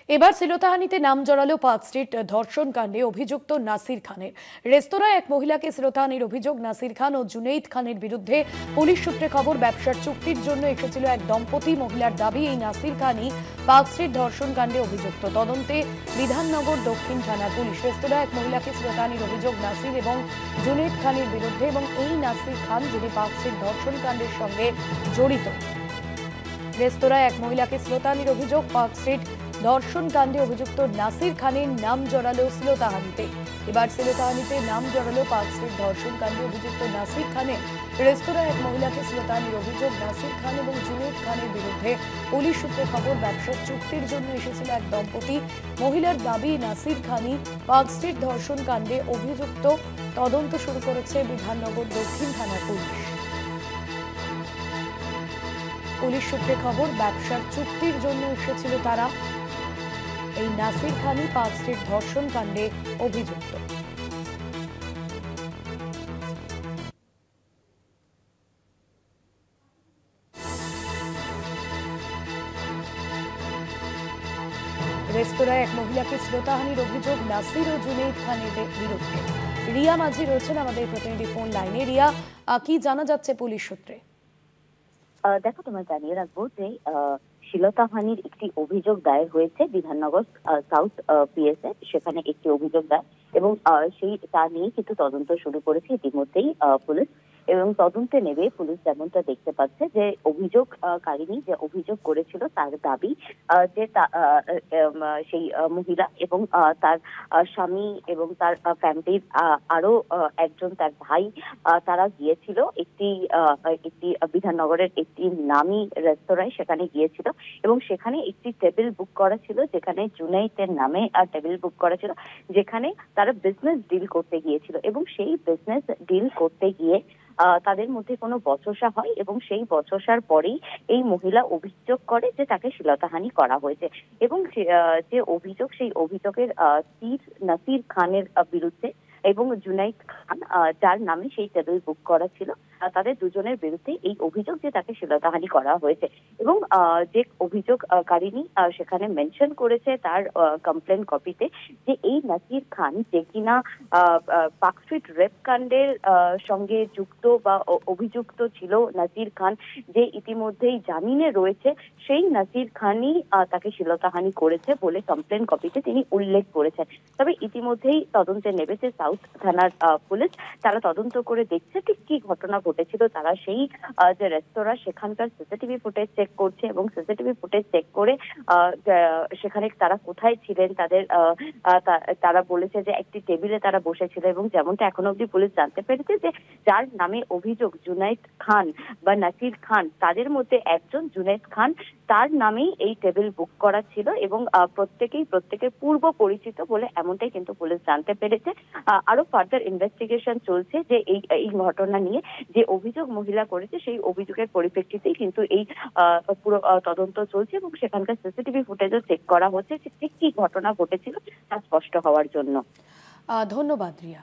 এবার শ্লীলতাহানিতে নাম জড়ালো park street ধর্ষণ কাণ্ডে অভিযুক্ত নাসির খানের। রেস্তোরাঁয় এক মহিলাকে শ্লীলতাহানির অভিযোগ নাসির খান ও জুনেইদ খানের বিরুদ্ধে। পুলিশ সূত্রে খবর, ব্যবসার চুক্তির জন্য এসেছিল এক দম্পতি। মহিলার দাবি, এই নাসির খানই পার্ক স্ট্রিট ধর্ষণ কাণ্ডে অভিযুক্ত। তদন্তে বিধাননগর দক্ষিণ থানার পুলিশ। রেস্তোরাঁয় এক মহিলাকে শ্লীলতাহানির অভিযোগ নাসির এবং জুনেইদ খানের বিরুদ্ধে এবং এই নাসির খান যিনি পার্ক স্ট্রিট ধর্ষণ কাণ্ডের সঙ্গে জড়িত। রেস্তোরাঁয় এক মহিলাকে শ্লীলতাহানির অভিযোগ, পার্ক স্ট্রিট ধর্ষণ কাণ্ডে অভিযুক্ত নাসির খানের নাম জড়ালো শ্লীলতাহানিতে। এবার শ্লীলতাহানিতে নাম জড়ালো পার্ক স্ট্রিট ধর্ষণ কাণ্ডে অভিযুক্ত নাসির খানের। রেস্তোরাঁয় এক মহিলাকে শ্লীলতাহানির অভিযোগ নাসির খান এবং জুনেইদ খানের বিরুদ্ধে। পুলিশ সূত্রে খবর, ব্যবসার চুক্তির জন্য এসেছিল এক দম্পতি। মহিলার দাবি, নাসির খানই পার্ক স্ট্রিট ধর্ষণ কাণ্ডে অভিযুক্ত। তদন্ত শুরু করেছে বিধাননগর দক্ষিণ থানার পুলিশ। পুলিশ সূত্রে খবর, ব্যবসার চুক্তির জন্য এসেছিল তারা। এই নাসির খানই পার্ক স্ট্রিট ধর্ষণ কাণ্ডে অভিযুক্ত। রেস্তোরাঁয় এক মহিলাকে শ্লীলতাহানির অভিযোগ নাসির ও জুনেইদ খানের বিরুদ্ধে। রিয়া মাঝি রয়েছেন আমাদের প্রতিনিধি ফোন লাইনে। রিয়া, কি জানা যাচ্ছে পুলিশ সূত্রে? দেখো, তোমায় জানিয়ে রাখবো যে শ্লীলতাহানির একটি অভিযোগ দায়ের হয়েছে বিধাননগর সাউথ পিএসএ। সেখানে একটি অভিযোগ দায়ের এবং তা নিয়ে কিন্তু তদন্ত শুরু করেছে ইতিমধ্যেই পুলিশ। এবং তদন্তে নেবে পুলিশ যেমনটা দেখতে পাচ্ছে যে অভিযোগকারিনী যে অভিযোগ করেছিল তার দাবি যে সেই মহিলা এবং তার স্বামী এবং তার ফ্যামিলির আরো একজন তার ভাই তারা গিয়েছিল একটি বিধাননগরের একটি নামী রেস্তোরাঁয়। সেখানে গিয়েছিল এবং সেখানে একটি টেবিল বুক করা ছিল, যেখানে জুনাইদের নামে টেবিল বুক করা ছিল, যেখানে তারা বিজনেস ডিল করতে গিয়েছিল। এবং সেই বিজনেস ডিল করতে গিয়ে তাদের মধ্যে কোনো বচসা হয় এবং সেই বচসার পরেই এই মহিলা অভিযোগ করে যে তাকে শ্লীলতাহানি করা হয়েছে। এবং যে অভিযোগ, সেই অভিযোগের নাসির খানের বিরুদ্ধে এবং জুনাইদ খান যার নামে সেই টেবিল বুক করা ছিল, তাদের দুজনের বিরুদ্ধে এই অভিযোগ যে তাকে শ্লীলতাহানি করা হয়েছে। এবং যে অভিযোগকারিনী সেখানে মেনশন করেছে তার কমপ্লেন কপিতে যে এই নাসির খান যে কিনা পার্ক স্ট্রিট রেপ কাণ্ডের সঙ্গে যুক্ত বা অভিযুক্ত ছিল, নাসির খান যে ইতিমধ্যেই জামিনে রয়েছে, সেই নাসির খানই তাকে শ্লীলতাহানি করেছে বলে কমপ্লেন কপিতে তিনি উল্লেখ করেছেন। তবে ইতিমধ্যেই তদন্তে নেমেছে সাউথ থানার পুলিশ। তারা তদন্ত করে দেখছে ঠিক কি ঘটনা ঘটেছিল। তারা সেই যে রেস্তোরাঁ সেখানকার সিসিটিভি ফুটেজ চেক করছে এবং সিসিটিভি ফুটেজ চেক করে সেখানে তারা কোথায় ছিলেন তারা বলেছে যে একটি টেবিলে তারা বসেছিল। এবং যেমনটা এখনো অব্দি পুলিশ জানতে পেরেছে যে যার নামে অভিযোগ জুনাইদ খান বা নাসির খান, তাদের মধ্যে একজন জুনাইদ খান, তার নামেই এই টেবিল বুক করা ছিল এবং প্রত্যেকের পূর্ব পরিচিত বলে এমনটাই কিন্তু পুলিশ জানতে পেরেছে। আরো ফার্দার ইনভেস্টিগেশন চলছে যে এই ঘটনা নিয়ে যে অভিযোগ মহিলা করেছে সেই অভিযোগের পরিপ্রেক্ষিতেই কিন্তু এই পুরো তদন্ত চলছে এবং সেখানকার সিসিটিভি ফুটেজও চেক করা হচ্ছে ঠিক কি ঘটনা ঘটেছিল তা স্পষ্ট হওয়ার জন্য। ধন্যবাদ রিয়া।